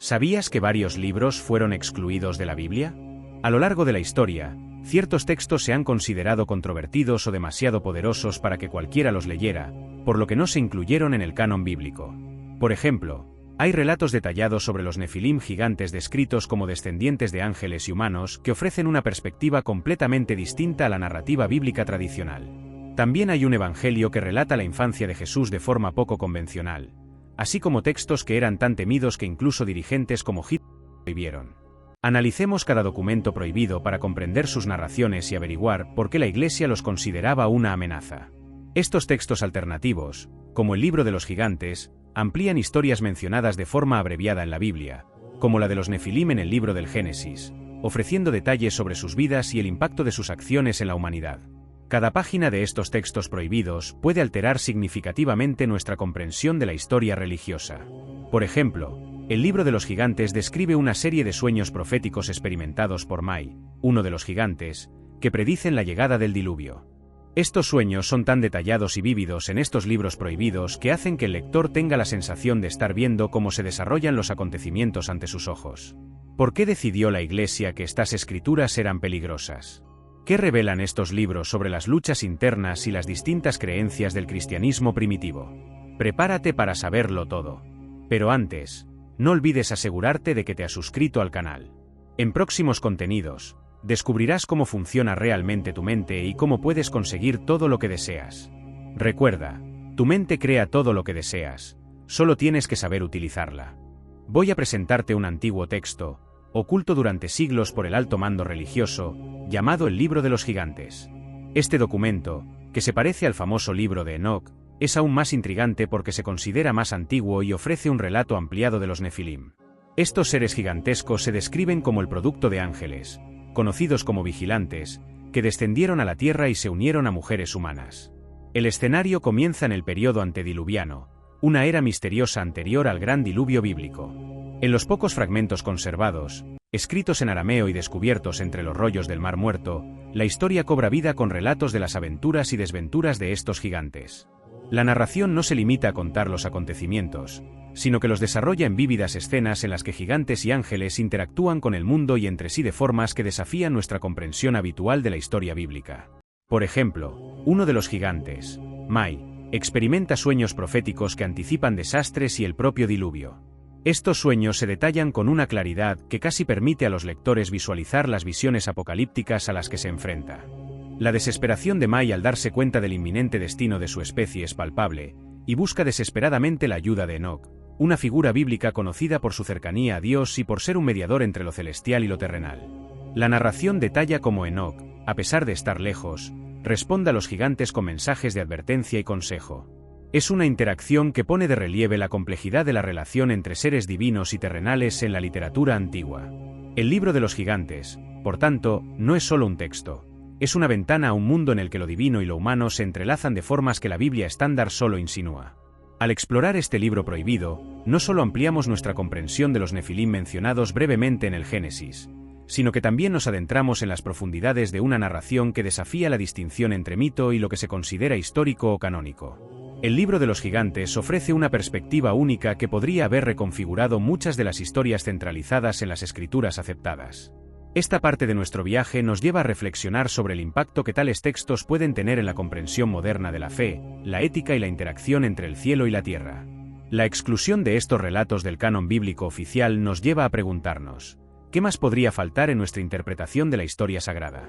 ¿Sabías que varios libros fueron excluidos de la Biblia? A lo largo de la historia, ciertos textos se han considerado controvertidos o demasiado poderosos para que cualquiera los leyera, por lo que no se incluyeron en el canon bíblico. Por ejemplo, hay relatos detallados sobre los nefilim gigantes descritos como descendientes de ángeles y humanos que ofrecen una perspectiva completamente distinta a la narrativa bíblica tradicional. También hay un evangelio que relata la infancia de Jesús de forma poco convencional, así como textos que eran tan temidos que incluso dirigentes como Hitler prohibieron. Analicemos cada documento prohibido para comprender sus narraciones y averiguar por qué la Iglesia los consideraba una amenaza. Estos textos alternativos, como el Libro de los Gigantes, amplían historias mencionadas de forma abreviada en la Biblia, como la de los nefilim en el libro del Génesis, ofreciendo detalles sobre sus vidas y el impacto de sus acciones en la humanidad. Cada página de estos textos prohibidos puede alterar significativamente nuestra comprensión de la historia religiosa. Por ejemplo, el Libro de los Gigantes describe una serie de sueños proféticos experimentados por Mai, uno de los gigantes, que predicen la llegada del diluvio. Estos sueños son tan detallados y vívidos en estos libros prohibidos que hacen que el lector tenga la sensación de estar viendo cómo se desarrollan los acontecimientos ante sus ojos. ¿Por qué decidió la Iglesia que estas escrituras eran peligrosas? ¿Qué revelan estos libros sobre las luchas internas y las distintas creencias del cristianismo primitivo? Prepárate para saberlo todo. Pero antes, no olvides asegurarte de que te has suscrito al canal. En próximos contenidos, descubrirás cómo funciona realmente tu mente y cómo puedes conseguir todo lo que deseas. Recuerda, tu mente crea todo lo que deseas, solo tienes que saber utilizarla. Voy a presentarte un antiguo texto, oculto durante siglos por el alto mando religioso, llamado el Libro de los Gigantes. Este documento, que se parece al famoso libro de Enoch, es aún más intrigante porque se considera más antiguo y ofrece un relato ampliado de los nefilim. Estos seres gigantescos se describen como el producto de ángeles, conocidos como vigilantes, que descendieron a la tierra y se unieron a mujeres humanas. El escenario comienza en el período antediluviano, una era misteriosa anterior al gran diluvio bíblico. En los pocos fragmentos conservados, escritos en arameo y descubiertos entre los rollos del Mar Muerto, la historia cobra vida con relatos de las aventuras y desventuras de estos gigantes. La narración no se limita a contar los acontecimientos, sino que los desarrolla en vívidas escenas en las que gigantes y ángeles interactúan con el mundo y entre sí de formas que desafían nuestra comprensión habitual de la historia bíblica. Por ejemplo, uno de los gigantes, Mai, experimenta sueños proféticos que anticipan desastres y el propio diluvio. Estos sueños se detallan con una claridad que casi permite a los lectores visualizar las visiones apocalípticas a las que se enfrenta. La desesperación de Mai al darse cuenta del inminente destino de su especie es palpable, y busca desesperadamente la ayuda de Enoch, una figura bíblica conocida por su cercanía a Dios y por ser un mediador entre lo celestial y lo terrenal. La narración detalla cómo Enoch, a pesar de estar lejos, responde a los gigantes con mensajes de advertencia y consejo. Es una interacción que pone de relieve la complejidad de la relación entre seres divinos y terrenales en la literatura antigua. El Libro de los Gigantes, por tanto, no es solo un texto. Es una ventana a un mundo en el que lo divino y lo humano se entrelazan de formas que la Biblia estándar solo insinúa. Al explorar este libro prohibido, no solo ampliamos nuestra comprensión de los nefilim mencionados brevemente en el Génesis, sino que también nos adentramos en las profundidades de una narración que desafía la distinción entre mito y lo que se considera histórico o canónico. El Libro de los Gigantes ofrece una perspectiva única que podría haber reconfigurado muchas de las historias centralizadas en las escrituras aceptadas. Esta parte de nuestro viaje nos lleva a reflexionar sobre el impacto que tales textos pueden tener en la comprensión moderna de la fe, la ética y la interacción entre el cielo y la tierra. La exclusión de estos relatos del canon bíblico oficial nos lleva a preguntarnos, ¿qué más podría faltar en nuestra interpretación de la historia sagrada?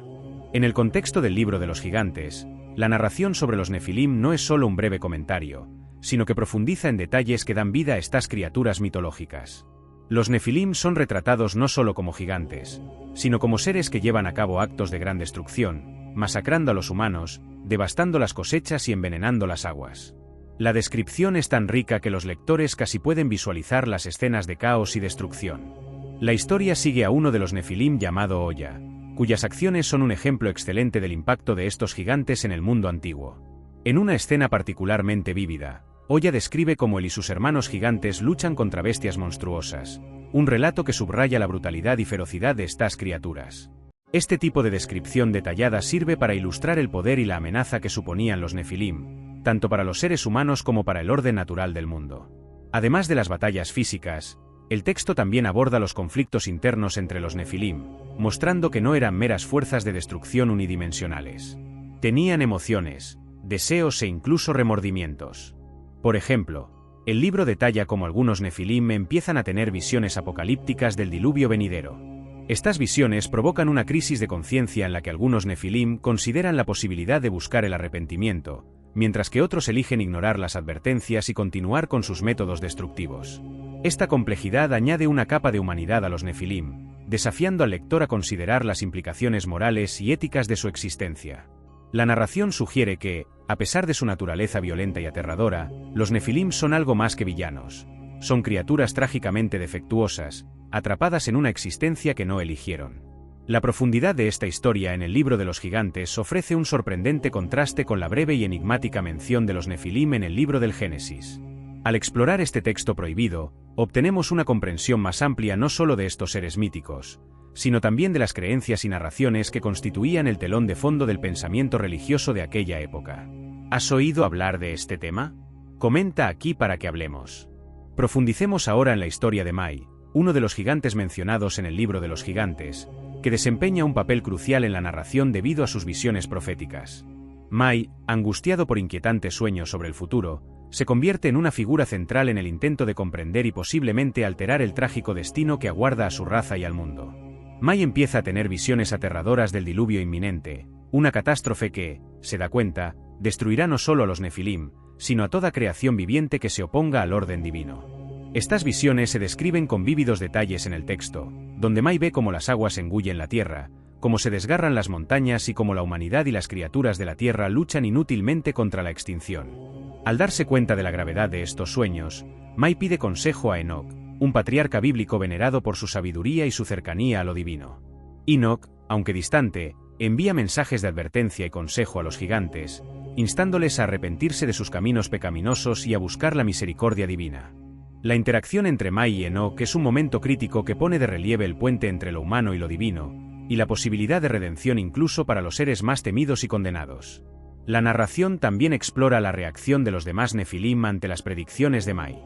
En el contexto del Libro de los Gigantes, la narración sobre los nefilim no es solo un breve comentario, sino que profundiza en detalles que dan vida a estas criaturas mitológicas. Los nefilim son retratados no solo como gigantes, sino como seres que llevan a cabo actos de gran destrucción, masacrando a los humanos, devastando las cosechas y envenenando las aguas. La descripción es tan rica que los lectores casi pueden visualizar las escenas de caos y destrucción. La historia sigue a uno de los nefilim llamado Oya, cuyas acciones son un ejemplo excelente del impacto de estos gigantes en el mundo antiguo. En una escena particularmente vívida, Oya describe cómo él y sus hermanos gigantes luchan contra bestias monstruosas, un relato que subraya la brutalidad y ferocidad de estas criaturas. Este tipo de descripción detallada sirve para ilustrar el poder y la amenaza que suponían los nefilim, tanto para los seres humanos como para el orden natural del mundo. Además de las batallas físicas, El texto también aborda los conflictos internos entre los Nefilim, mostrando que no eran meras fuerzas de destrucción unidimensionales. Tenían emociones, deseos e incluso remordimientos. Por ejemplo, el libro detalla cómo algunos Nefilim empiezan a tener visiones apocalípticas del diluvio venidero. Estas visiones provocan una crisis de conciencia en la que algunos Nefilim consideran la posibilidad de buscar el arrepentimiento, mientras que otros eligen ignorar las advertencias y continuar con sus métodos destructivos. Esta complejidad añade una capa de humanidad a los Nefilim, desafiando al lector a considerar las implicaciones morales y éticas de su existencia. La narración sugiere que, a pesar de su naturaleza violenta y aterradora, los Nefilim son algo más que villanos. Son criaturas trágicamente defectuosas, atrapadas en una existencia que no eligieron. La profundidad de esta historia en el libro de los gigantes ofrece un sorprendente contraste con la breve y enigmática mención de los Nefilim en el libro del Génesis. Al explorar este texto prohibido, obtenemos una comprensión más amplia no solo de estos seres míticos, sino también de las creencias y narraciones que constituían el telón de fondo del pensamiento religioso de aquella época. ¿Has oído hablar de este tema? Comenta aquí para que hablemos. Profundicemos ahora en la historia de Mai, uno de los gigantes mencionados en el libro de los gigantes, que desempeña un papel crucial en la narración debido a sus visiones proféticas. Mai, angustiado por inquietantes sueños sobre el futuro, se convierte en una figura central en el intento de comprender y posiblemente alterar el trágico destino que aguarda a su raza y al mundo. Mai empieza a tener visiones aterradoras del diluvio inminente, una catástrofe que, se da cuenta, destruirá no solo a los Nefilim, sino a toda creación viviente que se oponga al orden divino. Estas visiones se describen con vívidos detalles en el texto, donde Mai ve cómo las aguas engullen la tierra, cómo se desgarran las montañas y cómo la humanidad y las criaturas de la tierra luchan inútilmente contra la extinción. Al darse cuenta de la gravedad de estos sueños, Mai pide consejo a Enoc, un patriarca bíblico venerado por su sabiduría y su cercanía a lo divino. Enoc, aunque distante, envía mensajes de advertencia y consejo a los gigantes, instándoles a arrepentirse de sus caminos pecaminosos y a buscar la misericordia divina. La interacción entre Mai y Enoc es un momento crítico que pone de relieve el puente entre lo humano y lo divino, y la posibilidad de redención incluso para los seres más temidos y condenados. La narración también explora la reacción de los demás Nefilim ante las predicciones de Mai.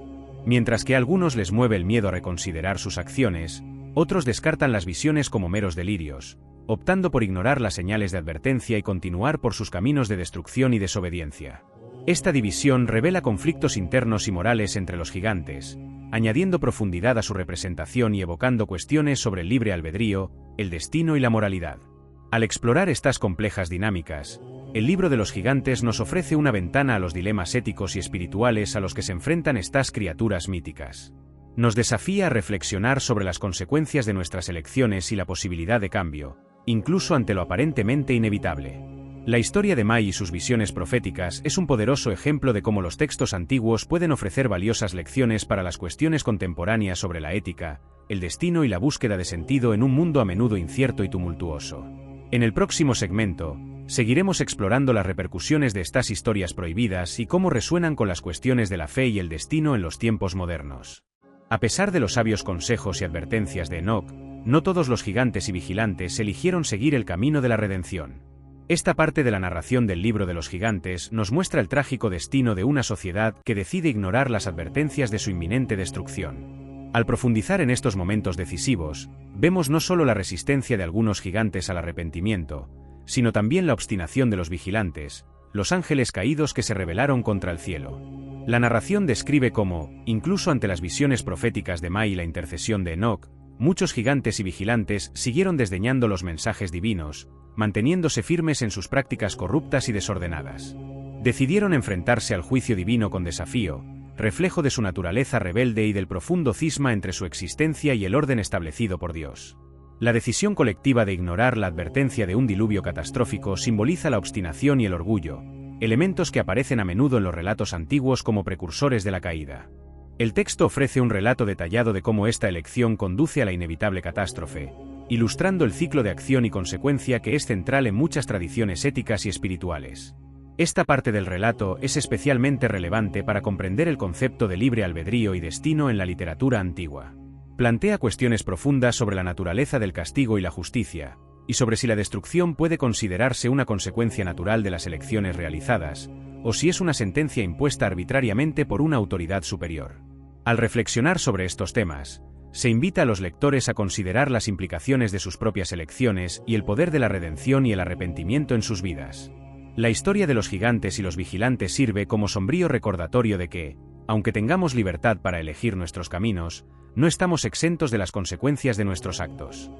Mientras que a algunos les mueve el miedo a reconsiderar sus acciones, otros descartan las visiones como meros delirios, optando por ignorar las señales de advertencia y continuar por sus caminos de destrucción y desobediencia. Esta división revela conflictos internos y morales entre los gigantes, añadiendo profundidad a su representación y evocando cuestiones sobre el libre albedrío, el destino y la moralidad. Al explorar estas complejas dinámicas, el libro de los gigantes nos ofrece una ventana a los dilemas éticos y espirituales a los que se enfrentan estas criaturas míticas. Nos desafía a reflexionar sobre las consecuencias de nuestras elecciones y la posibilidad de cambio, incluso ante lo aparentemente inevitable. La historia de Mai y sus visiones proféticas es un poderoso ejemplo de cómo los textos antiguos pueden ofrecer valiosas lecciones para las cuestiones contemporáneas sobre la ética, el destino y la búsqueda de sentido en un mundo a menudo incierto y tumultuoso. En el próximo segmento, seguiremos explorando las repercusiones de estas historias prohibidas y cómo resuenan con las cuestiones de la fe y el destino en los tiempos modernos. A pesar de los sabios consejos y advertencias de Enoc, no todos los gigantes y vigilantes eligieron seguir el camino de la redención. Esta parte de la narración del libro de los gigantes nos muestra el trágico destino de una sociedad que decide ignorar las advertencias de su inminente destrucción. Al profundizar en estos momentos decisivos, vemos no solo la resistencia de algunos gigantes al arrepentimiento, sino también la obstinación de los vigilantes, los ángeles caídos que se rebelaron contra el cielo. La narración describe cómo, incluso ante las visiones proféticas de Mai y la intercesión de Enoc, muchos gigantes y vigilantes siguieron desdeñando los mensajes divinos, manteniéndose firmes en sus prácticas corruptas y desordenadas. Decidieron enfrentarse al juicio divino con desafío, reflejo de su naturaleza rebelde y del profundo cisma entre su existencia y el orden establecido por Dios. La decisión colectiva de ignorar la advertencia de un diluvio catastrófico simboliza la obstinación y el orgullo, elementos que aparecen a menudo en los relatos antiguos como precursores de la caída. El texto ofrece un relato detallado de cómo esta elección conduce a la inevitable catástrofe, ilustrando el ciclo de acción y consecuencia que es central en muchas tradiciones éticas y espirituales. Esta parte del relato es especialmente relevante para comprender el concepto de libre albedrío y destino en la literatura antigua. Plantea cuestiones profundas sobre la naturaleza del castigo y la justicia, y sobre si la destrucción puede considerarse una consecuencia natural de las elecciones realizadas, o si es una sentencia impuesta arbitrariamente por una autoridad superior. Al reflexionar sobre estos temas, se invita a los lectores a considerar las implicaciones de sus propias elecciones y el poder de la redención y el arrepentimiento en sus vidas. La historia de los gigantes y los vigilantes sirve como sombrío recordatorio de que, aunque tengamos libertad para elegir nuestros caminos, no estamos exentos de las consecuencias de nuestros actos.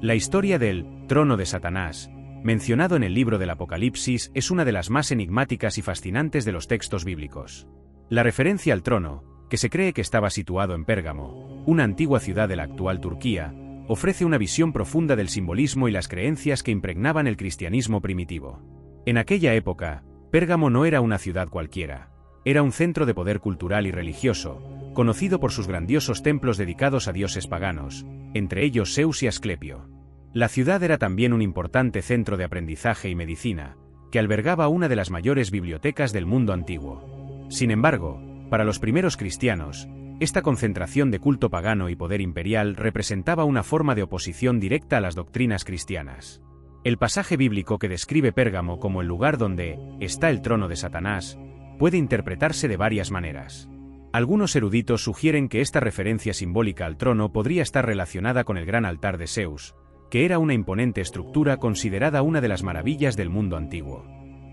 La historia del trono de Satanás, mencionado en el libro del Apocalipsis, es una de las más enigmáticas y fascinantes de los textos bíblicos. La referencia al trono, que se cree que estaba situado en Pérgamo, una antigua ciudad de la actual Turquía, ofrece una visión profunda del simbolismo y las creencias que impregnaban el cristianismo primitivo. En aquella época, Pérgamo no era una ciudad cualquiera, era un centro de poder cultural y religioso, conocido por sus grandiosos templos dedicados a dioses paganos, entre ellos Zeus y Asclepio. La ciudad era también un importante centro de aprendizaje y medicina, que albergaba una de las mayores bibliotecas del mundo antiguo. Sin embargo, para los primeros cristianos, esta concentración de culto pagano y poder imperial representaba una forma de oposición directa a las doctrinas cristianas. El pasaje bíblico que describe Pérgamo como el lugar donde está el trono de Satanás puede interpretarse de varias maneras. Algunos eruditos sugieren que esta referencia simbólica al trono podría estar relacionada con el gran altar de Zeus, que era una imponente estructura considerada una de las maravillas del mundo antiguo.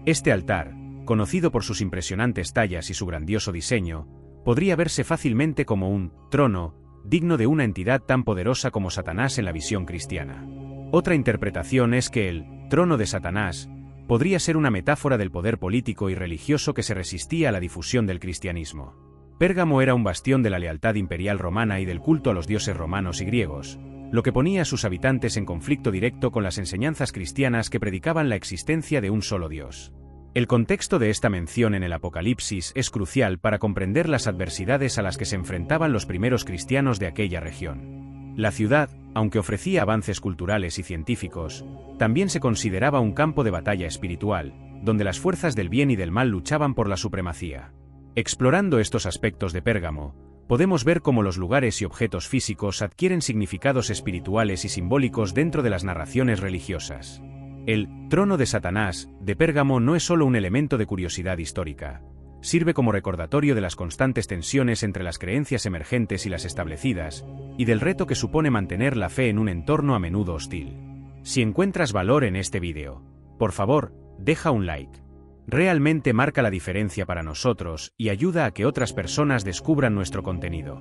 Este altar, conocido por sus impresionantes tallas y su grandioso diseño, podría verse fácilmente como un trono digno de una entidad tan poderosa como Satanás en la visión cristiana. Otra interpretación es que el trono de Satanás podría ser una metáfora del poder político y religioso que se resistía a la difusión del cristianismo. Pérgamo era un bastión de la lealtad imperial romana y del culto a los dioses romanos y griegos, lo que ponía a sus habitantes en conflicto directo con las enseñanzas cristianas que predicaban la existencia de un solo Dios. El contexto de esta mención en el Apocalipsis es crucial para comprender las adversidades a las que se enfrentaban los primeros cristianos de aquella región. La ciudad, aunque ofrecía avances culturales y científicos, también se consideraba un campo de batalla espiritual, donde las fuerzas del bien y del mal luchaban por la supremacía. Explorando estos aspectos de Pérgamo, podemos ver cómo los lugares y objetos físicos adquieren significados espirituales y simbólicos dentro de las narraciones religiosas. El trono de Satanás de Pérgamo no es solo un elemento de curiosidad histórica, sirve como recordatorio de las constantes tensiones entre las creencias emergentes y las establecidas, y del reto que supone mantener la fe en un entorno a menudo hostil. Si encuentras valor en este vídeo, por favor, deja un like. Realmente marca la diferencia para nosotros y ayuda a que otras personas descubran nuestro contenido.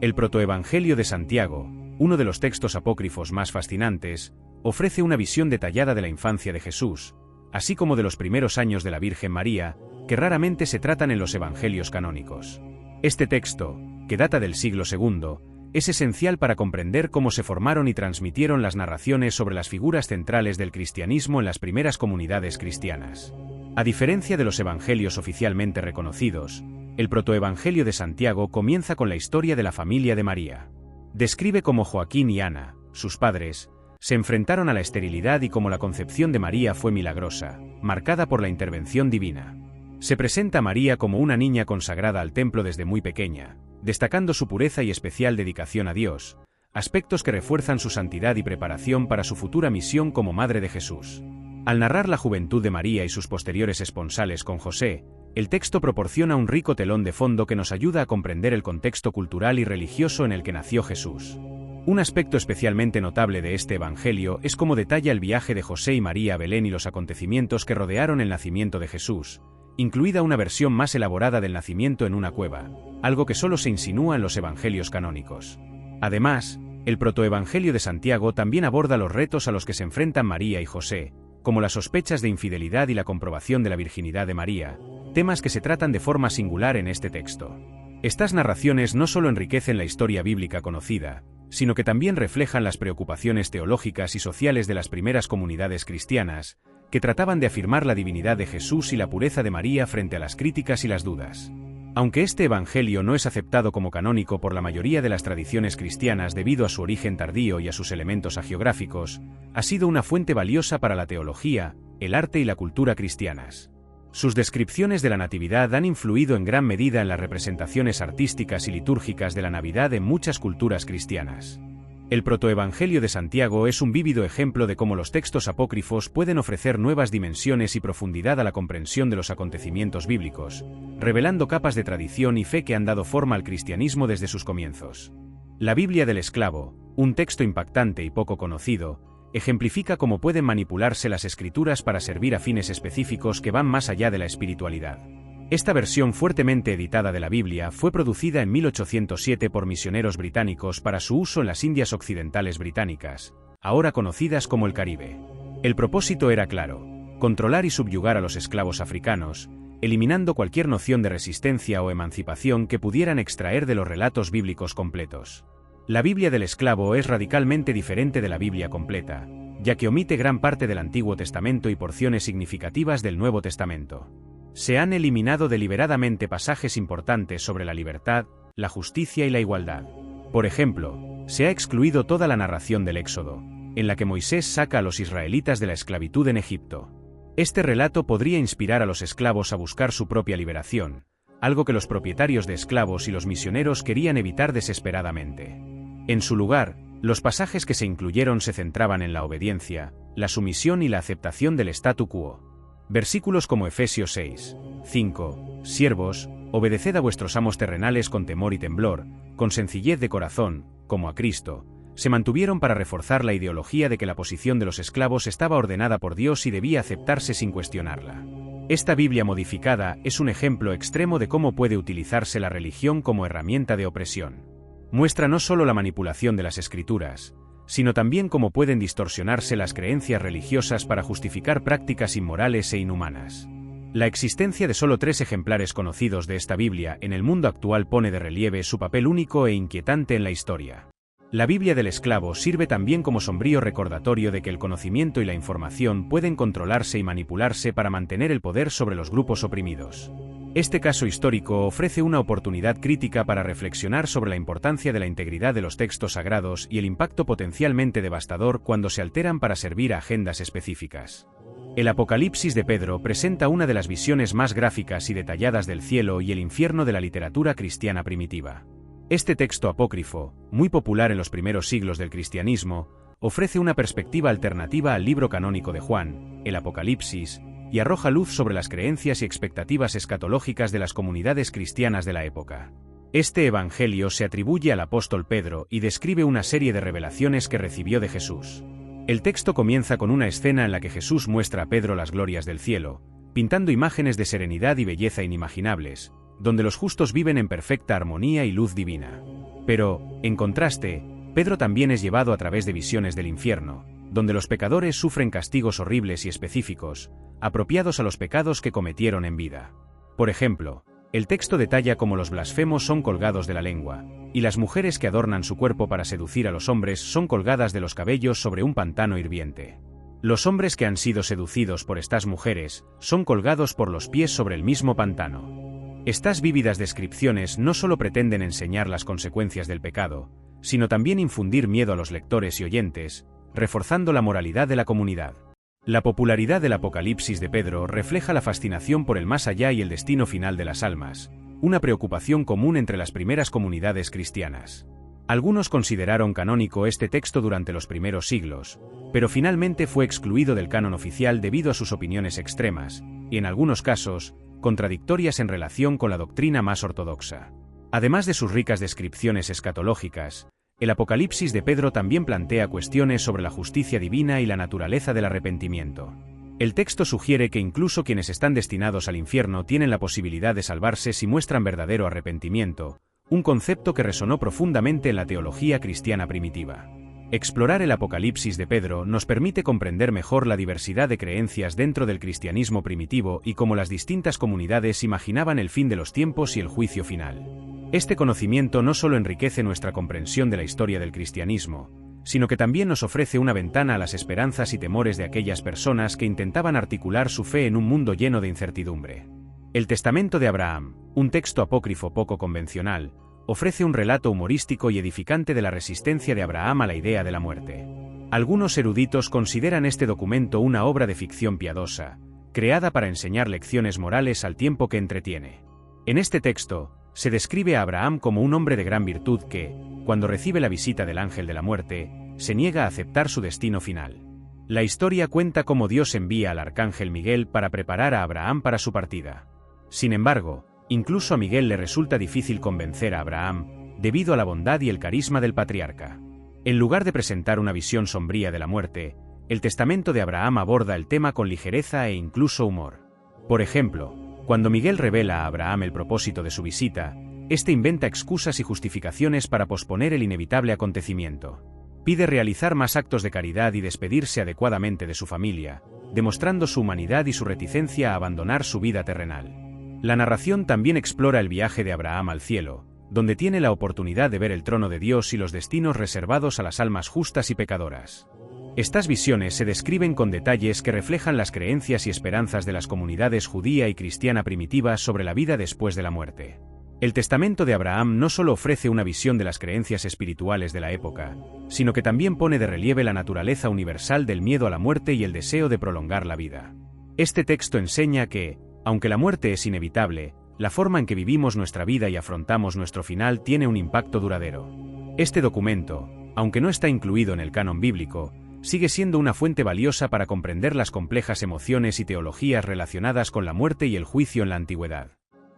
El Protoevangelio de Santiago, uno de los textos apócrifos más fascinantes, ofrece una visión detallada de la infancia de Jesús, así como de los primeros años de la Virgen María, que raramente se tratan en los evangelios canónicos. Este texto, que data del siglo II, es esencial para comprender cómo se formaron y transmitieron las narraciones sobre las figuras centrales del cristianismo en las primeras comunidades cristianas. A diferencia de los evangelios oficialmente reconocidos, el Protoevangelio de Santiago comienza con la historia de la familia de María. Describe cómo Joaquín y Ana, sus padres, se enfrentaron a la esterilidad y cómo la concepción de María fue milagrosa, marcada por la intervención divina. Se presenta a María como una niña consagrada al templo desde muy pequeña, destacando su pureza y especial dedicación a Dios, aspectos que refuerzan su santidad y preparación para su futura misión como Madre de Jesús. Al narrar la juventud de María y sus posteriores esponsales con José, el texto proporciona un rico telón de fondo que nos ayuda a comprender el contexto cultural y religioso en el que nació Jesús. Un aspecto especialmente notable de este evangelio es cómo detalla el viaje de José y María a Belén y los acontecimientos que rodearon el nacimiento de Jesús, incluida una versión más elaborada del nacimiento en una cueva, algo que solo se insinúa en los evangelios canónicos. Además, el Protoevangelio de Santiago también aborda los retos a los que se enfrentan María y José, como las sospechas de infidelidad y la comprobación de la virginidad de María, temas que se tratan de forma singular en este texto. Estas narraciones no solo enriquecen la historia bíblica conocida, sino que también reflejan las preocupaciones teológicas y sociales de las primeras comunidades cristianas, que trataban de afirmar la divinidad de Jesús y la pureza de María frente a las críticas y las dudas. Aunque este evangelio no es aceptado como canónico por la mayoría de las tradiciones cristianas debido a su origen tardío y a sus elementos hagiográficos, ha sido una fuente valiosa para la teología, el arte y la cultura cristianas. Sus descripciones de la Natividad han influido en gran medida en las representaciones artísticas y litúrgicas de la Navidad en muchas culturas cristianas. El Protoevangelio de Santiago es un vívido ejemplo de cómo los textos apócrifos pueden ofrecer nuevas dimensiones y profundidad a la comprensión de los acontecimientos bíblicos, revelando capas de tradición y fe que han dado forma al cristianismo desde sus comienzos. La Biblia del esclavo, un texto impactante y poco conocido, ejemplifica cómo pueden manipularse las escrituras para servir a fines específicos que van más allá de la espiritualidad. Esta versión fuertemente editada de la Biblia fue producida en 1807 por misioneros británicos para su uso en las Indias Occidentales Británicas, ahora conocidas como el Caribe. El propósito era claro: controlar y subyugar a los esclavos africanos, eliminando cualquier noción de resistencia o emancipación que pudieran extraer de los relatos bíblicos completos. La Biblia del esclavo es radicalmente diferente de la Biblia completa, ya que omite gran parte del Antiguo Testamento y porciones significativas del Nuevo Testamento. Se han eliminado deliberadamente pasajes importantes sobre la libertad, la justicia y la igualdad. Por ejemplo, se ha excluido toda la narración del Éxodo, en la que Moisés saca a los israelitas de la esclavitud en Egipto. Este relato podría inspirar a los esclavos a buscar su propia liberación, algo que los propietarios de esclavos y los misioneros querían evitar desesperadamente. En su lugar, los pasajes que se incluyeron se centraban en la obediencia, la sumisión y la aceptación del statu quo. Versículos como Efesios 6, 5, siervos, obedeced a vuestros amos terrenales con temor y temblor, con sencillez de corazón, como a Cristo, se mantuvieron para reforzar la ideología de que la posición de los esclavos estaba ordenada por Dios y debía aceptarse sin cuestionarla. Esta Biblia modificada es un ejemplo extremo de cómo puede utilizarse la religión como herramienta de opresión. Muestra no solo la manipulación de las escrituras, sino también cómo pueden distorsionarse las creencias religiosas para justificar prácticas inmorales e inhumanas. La existencia de solo 3 ejemplares conocidos de esta Biblia en el mundo actual pone de relieve su papel único e inquietante en la historia. La Biblia del esclavo sirve también como sombrío recordatorio de que el conocimiento y la información pueden controlarse y manipularse para mantener el poder sobre los grupos oprimidos. Este caso histórico ofrece una oportunidad crítica para reflexionar sobre la importancia de la integridad de los textos sagrados y el impacto potencialmente devastador cuando se alteran para servir a agendas específicas. El Apocalipsis de Pedro presenta una de las visiones más gráficas y detalladas del cielo y el infierno de la literatura cristiana primitiva. Este texto apócrifo, muy popular en los primeros siglos del cristianismo, ofrece una perspectiva alternativa al libro canónico de Juan, el Apocalipsis, y arroja luz sobre las creencias y expectativas escatológicas de las comunidades cristianas de la época. Este evangelio se atribuye al apóstol Pedro y describe una serie de revelaciones que recibió de Jesús. El texto comienza con una escena en la que Jesús muestra a Pedro las glorias del cielo, pintando imágenes de serenidad y belleza inimaginables, donde los justos viven en perfecta armonía y luz divina. Pero, en contraste, Pedro también es llevado a través de visiones del infierno, donde los pecadores sufren castigos horribles y específicos, apropiados a los pecados que cometieron en vida. Por ejemplo, el texto detalla cómo los blasfemos son colgados de la lengua, y las mujeres que adornan su cuerpo para seducir a los hombres son colgadas de los cabellos sobre un pantano hirviente. Los hombres que han sido seducidos por estas mujeres son colgados por los pies sobre el mismo pantano. Estas vívidas descripciones no solo pretenden enseñar las consecuencias del pecado, sino también infundir miedo a los lectores y oyentes, reforzando la moralidad de la comunidad. La popularidad del Apocalipsis de Pedro refleja la fascinación por el más allá y el destino final de las almas, una preocupación común entre las primeras comunidades cristianas. Algunos consideraron canónico este texto durante los primeros siglos, pero finalmente fue excluido del canon oficial debido a sus opiniones extremas, y en algunos casos, contradictorias en relación con la doctrina más ortodoxa. Además de sus ricas descripciones escatológicas, el Apocalipsis de Pedro también plantea cuestiones sobre la justicia divina y la naturaleza del arrepentimiento. El texto sugiere que incluso quienes están destinados al infierno tienen la posibilidad de salvarse si muestran verdadero arrepentimiento, un concepto que resonó profundamente en la teología cristiana primitiva. Explorar el Apocalipsis de Pedro nos permite comprender mejor la diversidad de creencias dentro del cristianismo primitivo y cómo las distintas comunidades imaginaban el fin de los tiempos y el juicio final. Este conocimiento no solo enriquece nuestra comprensión de la historia del cristianismo, sino que también nos ofrece una ventana a las esperanzas y temores de aquellas personas que intentaban articular su fe en un mundo lleno de incertidumbre. El Testamento de Abraham, un texto apócrifo poco convencional, ofrece un relato humorístico y edificante de la resistencia de Abraham a la idea de la muerte. Algunos eruditos consideran este documento una obra de ficción piadosa, creada para enseñar lecciones morales al tiempo que entretiene. En este texto, se describe a Abraham como un hombre de gran virtud que, cuando recibe la visita del ángel de la muerte, se niega a aceptar su destino final. La historia cuenta cómo Dios envía al arcángel Miguel para preparar a Abraham para su partida. Sin embargo, incluso a Miguel le resulta difícil convencer a Abraham, debido a la bondad y el carisma del patriarca. En lugar de presentar una visión sombría de la muerte, el testamento de Abraham aborda el tema con ligereza e incluso humor. Por ejemplo, cuando Miguel revela a Abraham el propósito de su visita, este inventa excusas y justificaciones para posponer el inevitable acontecimiento. Pide realizar más actos de caridad y despedirse adecuadamente de su familia, demostrando su humanidad y su reticencia a abandonar su vida terrenal. La narración también explora el viaje de Abraham al cielo, donde tiene la oportunidad de ver el trono de Dios y los destinos reservados a las almas justas y pecadoras. Estas visiones se describen con detalles que reflejan las creencias y esperanzas de las comunidades judía y cristiana primitivas sobre la vida después de la muerte. El testamento de Abraham no solo ofrece una visión de las creencias espirituales de la época, sino que también pone de relieve la naturaleza universal del miedo a la muerte y el deseo de prolongar la vida. Este texto enseña que, aunque la muerte es inevitable, la forma en que vivimos nuestra vida y afrontamos nuestro final tiene un impacto duradero. Este documento, aunque no está incluido en el canon bíblico, sigue siendo una fuente valiosa para comprender las complejas emociones y teologías relacionadas con la muerte y el juicio en la antigüedad.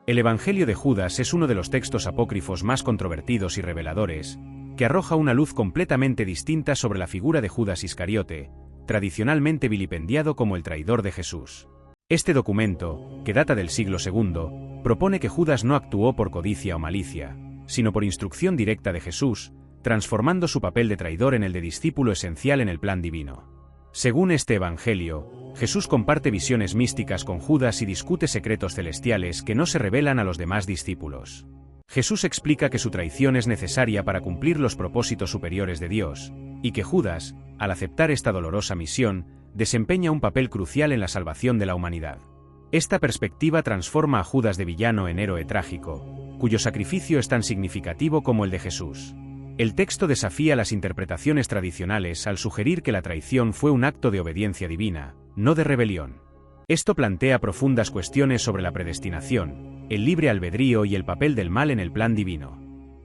El Evangelio de Judas es uno de los textos apócrifos más controvertidos y reveladores, que arroja una luz completamente distinta sobre la figura de Judas Iscariote, tradicionalmente vilipendiado como el traidor de Jesús. Este documento, que data del siglo II, propone que Judas no actuó por codicia o malicia, sino por instrucción directa de Jesús, transformando su papel de traidor en el de discípulo esencial en el plan divino. Según este Evangelio, Jesús comparte visiones místicas con Judas y discute secretos celestiales que no se revelan a los demás discípulos. Jesús explica que su traición es necesaria para cumplir los propósitos superiores de Dios, y que Judas, al aceptar esta dolorosa misión, desempeña un papel crucial en la salvación de la humanidad. Esta perspectiva transforma a Judas de villano en héroe trágico, cuyo sacrificio es tan significativo como el de Jesús. El texto desafía las interpretaciones tradicionales al sugerir que la traición fue un acto de obediencia divina, no de rebelión. Esto plantea profundas cuestiones sobre la predestinación, el libre albedrío y el papel del mal en el plan divino.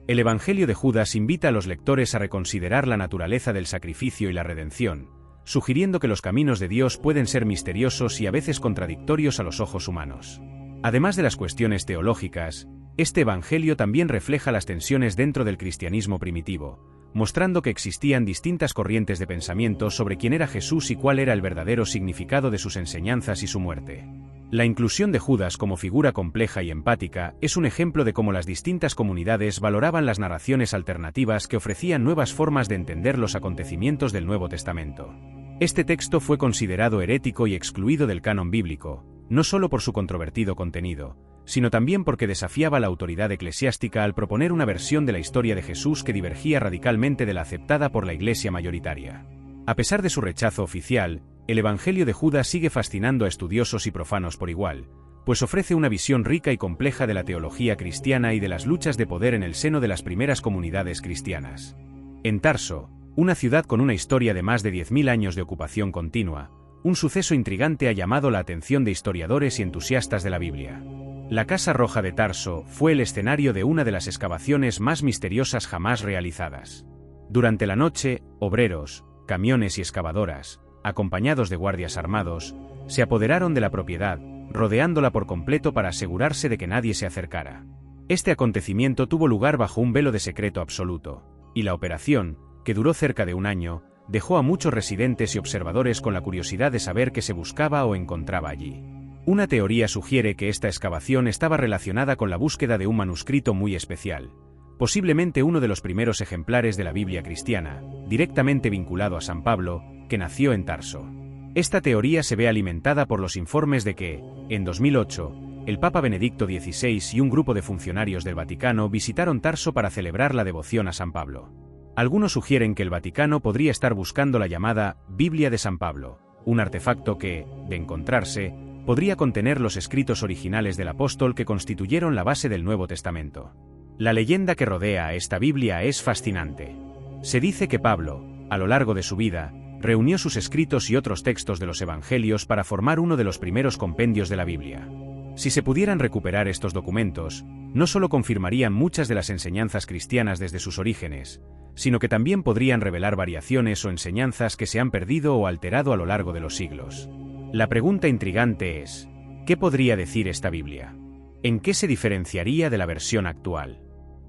El Evangelio de Judas invita a los lectores a reconsiderar la naturaleza del sacrificio y la redención, sugiriendo que los caminos de Dios pueden ser misteriosos y a veces contradictorios a los ojos humanos. Además de las cuestiones teológicas, este Evangelio también refleja las tensiones dentro del cristianismo primitivo, mostrando que existían distintas corrientes de pensamiento sobre quién era Jesús y cuál era el verdadero significado de sus enseñanzas y su muerte. La inclusión de Judas como figura compleja y empática es un ejemplo de cómo las distintas comunidades valoraban las narraciones alternativas que ofrecían nuevas formas de entender los acontecimientos del Nuevo Testamento. Este texto fue considerado herético y excluido del canon bíblico, no solo por su controvertido contenido, sino también porque desafiaba la autoridad eclesiástica al proponer una versión de la historia de Jesús que divergía radicalmente de la aceptada por la Iglesia mayoritaria. A pesar de su rechazo oficial, el Evangelio de Judas sigue fascinando a estudiosos y profanos por igual, pues ofrece una visión rica y compleja de la teología cristiana y de las luchas de poder en el seno de las primeras comunidades cristianas. En Tarso, una ciudad con una historia de más de 10.000 años de ocupación continua, un suceso intrigante ha llamado la atención de historiadores y entusiastas de la Biblia. La Casa Roja de Tarso fue el escenario de una de las excavaciones más misteriosas jamás realizadas. Durante la noche, obreros, camiones y excavadoras, acompañados de guardias armados, se apoderaron de la propiedad, rodeándola por completo para asegurarse de que nadie se acercara. Este acontecimiento tuvo lugar bajo un velo de secreto absoluto, y la operación, que duró cerca de un año, dejó a muchos residentes y observadores con la curiosidad de saber qué se buscaba o encontraba allí. Una teoría sugiere que esta excavación estaba relacionada con la búsqueda de un manuscrito muy especial, posiblemente uno de los primeros ejemplares de la Biblia cristiana, directamente vinculado a San Pablo, que nació en Tarso. Esta teoría se ve alimentada por los informes de que, en 2008, el Papa Benedicto XVI y un grupo de funcionarios del Vaticano visitaron Tarso para celebrar la devoción a San Pablo. Algunos sugieren que el Vaticano podría estar buscando la llamada Biblia de San Pablo, un artefacto que, de encontrarse, podría contener los escritos originales del apóstol que constituyeron la base del Nuevo Testamento. La leyenda que rodea a esta Biblia es fascinante. Se dice que Pablo, a lo largo de su vida, reunió sus escritos y otros textos de los Evangelios para formar uno de los primeros compendios de la Biblia. Si se pudieran recuperar estos documentos, no solo confirmarían muchas de las enseñanzas cristianas desde sus orígenes, sino que también podrían revelar variaciones o enseñanzas que se han perdido o alterado a lo largo de los siglos. La pregunta intrigante es, ¿qué podría decir esta Biblia? ¿En qué se diferenciaría de la versión actual?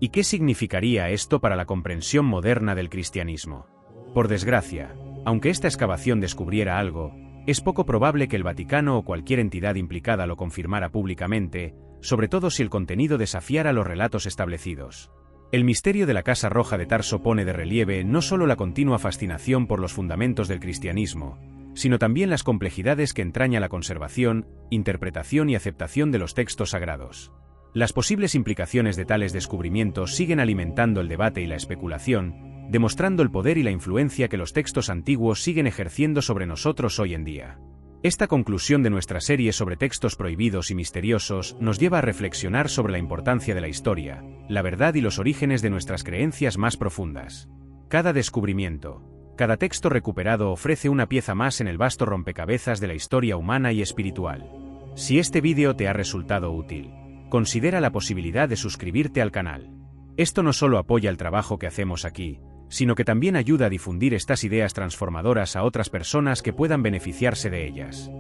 ¿Y qué significaría esto para la comprensión moderna del cristianismo? Por desgracia, aunque esta excavación descubriera algo, es poco probable que el Vaticano o cualquier entidad implicada lo confirmara públicamente, sobre todo si el contenido desafiara los relatos establecidos. El misterio de la Casa Roja de Tarso pone de relieve no solo la continua fascinación por los fundamentos del cristianismo, sino también las complejidades que entraña la conservación, interpretación y aceptación de los textos sagrados. Las posibles implicaciones de tales descubrimientos siguen alimentando el debate y la especulación, demostrando el poder y la influencia que los textos antiguos siguen ejerciendo sobre nosotros hoy en día. Esta conclusión de nuestra serie sobre textos prohibidos y misteriosos nos lleva a reflexionar sobre la importancia de la historia, la verdad y los orígenes de nuestras creencias más profundas. Cada descubrimiento, cada texto recuperado ofrece una pieza más en el vasto rompecabezas de la historia humana y espiritual. Si este vídeo te ha resultado útil, considera la posibilidad de suscribirte al canal. Esto no solo apoya el trabajo que hacemos aquí, sino que también ayuda a difundir estas ideas transformadoras a otras personas que puedan beneficiarse de ellas.